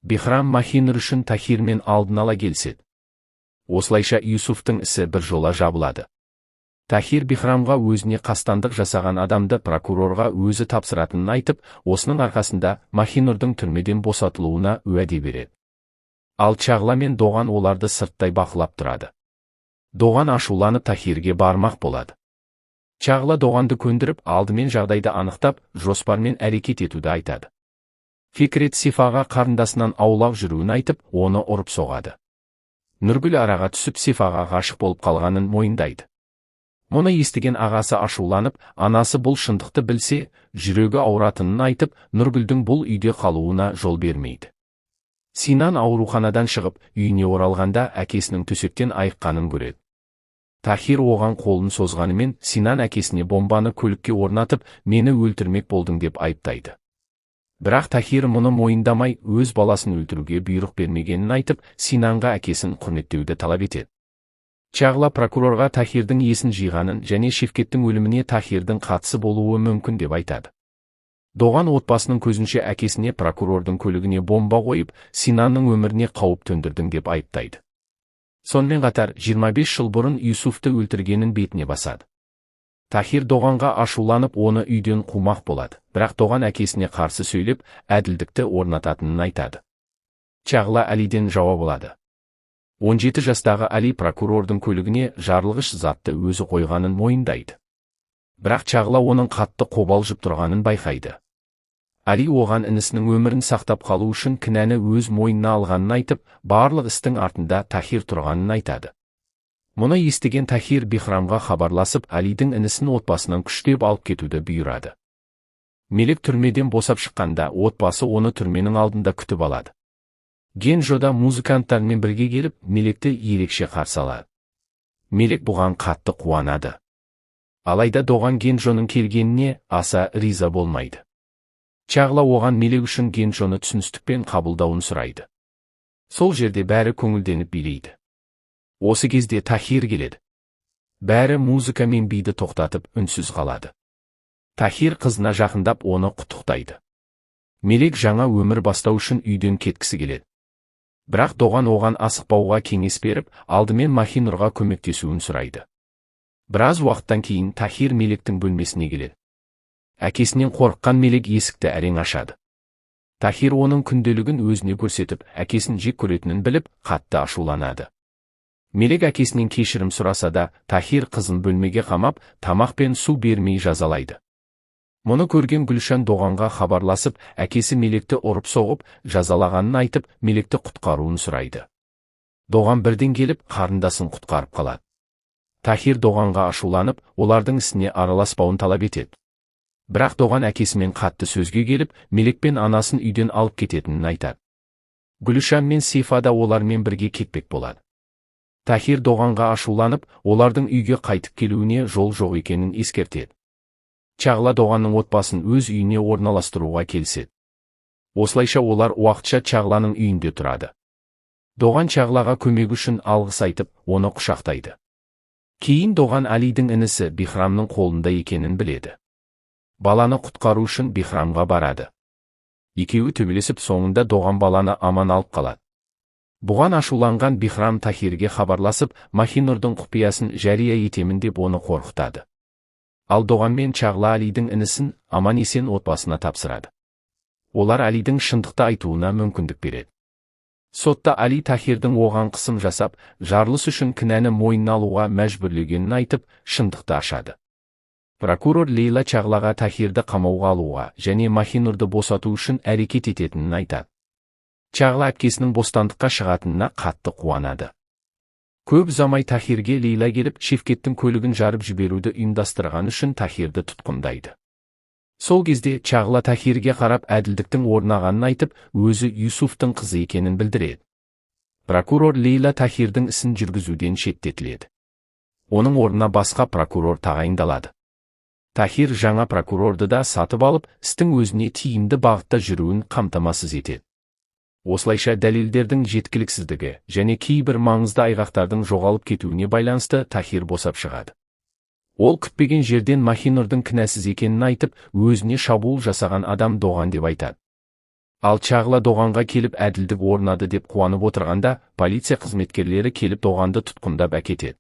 Бихрам Махинур үшін Тахирмен алдын ала келіседі. Осылайша Юсуфтың ісі бір жола жабылады. Тахир Бихрамға өзіне қастандық жасаған адамды прокурорға өзі тапсыратынын айтып, осының арқасында Махинурдың түрмеден босатылуына уәде береді. Ал Чағла мен Доған оларды сырттай бақылап тұрады. Доған ашуланып Тахирге бармақ болады. Чағла Доғанды көндіріп, алдымен жағдайды анықтап, жоспармен әрекет етуді айтады. Фикрет Сифаға қарындасынан аулақ жүруін айтып, оны ұрып соғады. Нұргүл араға түсіп Сифаға ғашық болып қалғанын мойындайды. Мұны естіген ағасы ашуланып, анасы бұл шындықты білсе, жүрегі ауыратынын айтып, Нұргүлдің бұл үйде қалуына жол бермейді. Синан ауруханадан шығып, үйіне оралғанда әкесінің төсектен айыққанын көреді. Тахир оған қолын созғанымен, Синан әкесіне бомбаны көлікке орнатып, мені өлтірмек болдың деп айыптайды. Бірақ Тахир мұны мойындамай, өз баласын өлтіруге бұйрық бермегенін айтып, Синанға әкесін құрметтеуді талап етеді. Чағла прокурорға Тахирдің есін жиғанын және Шевкеттің өліміне Тахирдің қатысы болуы мүмкін деп айтады. Доған отбасының көзінше әкесіне прокурордың көлігіне бомба қойып, Синанның өміріне қауіп төндірдің деп айыптайды. Сонымен қатар 25 жыл бұрын Юсуфты өлтіргенін бетіне басады. Тахир Доғанға ашуланып, оны үйден қумақ болады, бірақ Доған әкесіне қарсы сөйлеп, әділдікті орнататынын айтады. Чағла Әлиден жауап алады. 17 жастағы Әли прокурордың көлігіне жарылғыш затты өзі қойғанын мойындайды. Бірақ Чағла оның қатты қобалжып тұрғанын байқайды. Әли оған інісінің өмірін сақтап қалу үшін кінәні өз мойнына алғанын айтып, барлық істің артында Тахир тұрғанын айтады. Мұны естіген Тахир Бихрамға хабарласып, Әлидің інісін отбасынан күштеп алып кетуді бұйырады. Мелек түрмеден босап шыққанда, отбасы оны түрменің алдында күтіп алады. Генжо да музыканттармен бірге келіп, Мелекті ерекше қарсы алады. Мелек бұған қатты қуанады. Алайда Доған Генжоның келгеніне аса риза болмайды. Чағла оған Мелек үшін Генжоны түсіністікпен қабылдауын сұрайды. Сол жерде бәрі көңілденіп билейді. Осы кезде Тахир келеді. Бәрі музыка мен биді тоқтатып үнсіз қалады. Тахир қызына жақындап оны құттықтайды. Мелек жаңа өмір бастау үшін үйден кеткісі келеді. Бірақ Доған оған асықпауға кеңес беріп, алдымен Махинурға көмектесуін сұрайды. Біраз уақыттан кейін Тахир Мелектің бөлмесіне келеді. Әкесінен қорыққан Мелек есікті әрең ашады. Тахир оның күнделігін өзіне көрсетіп, әкесін жек көретінін біліп, қатты ашуланады. Мелек әкесінен кешірім сұраса да, Тахир қызын бөлмеге қамап, тамақ пен су бермей жазалайды. Мұны көрген Гүлшан Доғанға хабарласып, әкесі Мелекті ұрып соғып, жазалағанын айтып, Мелекті құтқаруын сұрайды. Доған бірден келіп, қарындасын құтқарып қалады. Тахир Доғанға ашуланып, олардың ісіне араласпауын талап етеді. Бірақ Доған әкесімен қатты сөзге келіп, Мелек пен анасын үйден алып кететінін айтады. Гүлшан мен Сейфа да олармен бірге кетпек болады. Тахир Доғанға ашуланып, олардың үйге қайтып келуіне жол жоқ екенін ескертеді. Чағла Доғанның отбасын өз үйіне орналастыруға келіседі. Осылайша олар уақытша Чағланың үйінде тұрады. Доған Чағлаға көмек үшін алғыс айтып, оны құшақтайды. Кейін Доған Әлидің інісі Бихрамның қолында екенін біледі. Баланы құтқару үшін Бихрамға барады. Екеуі төбелесіп, соңында Доған баланы аман алып қалады. Бұған ашуланған Бихрам Тахирге хабарласып, Махинурдың құпиясын жария етемін деп оны қорқытады. Ал Доған мен Чағла Әлидің інісін аман-есен отбасына тапсырады. Олар Әлидің шындықты айтуына мүмкіндік береді. Сотта Әли Тахирдің оған қысым жасап, жарылыс үшін кінәні мойнына алуға мәжбүрлегенін айтып, шындықты ашады. Прокурор Лейла Чағлаға Тахирді қамауға алуға және Махинурды босату үшін әрекет ететінін айтады. Чағла әпкесінің бостандыққа шығатынына қатты қуанады. Көп ұзамай Тахирге Лейла келіп, Шевкеттің көлігін жарып жіберуді ұйымдастырған үшін Тахирді тұтқындайды. Сол кезде Чағла Тахирге қарап әділдіктің орнағанын айтып, өзі Юсуфтың қызы екенін білдіреді. Прокурор Лейла Тахирдің ісін жүргізуден шеттетіледі. Оның орнына басқа прокурор тағайындалады. Тахир жаңа прокурорды да сатып алып, істің өзіне тиімді бағытта жүруін қамтамасыз етеді. Осылайша дәлелдердің жеткіліксіздігі және кейбір маңызды айғақтардың жоғалып кетуіне байланысты Тахир босап шығады. Ол күтпеген жерден Махинурдың кінәсіз екенін айтып, өзіне шабуыл жасаған адам Доған деп айтады. Ал Чағла Доғанға келіп әділдік орнады деп қуанып отырғанда, полиция қызметкерлері келіп Доғанды тұтқындап әкетеді.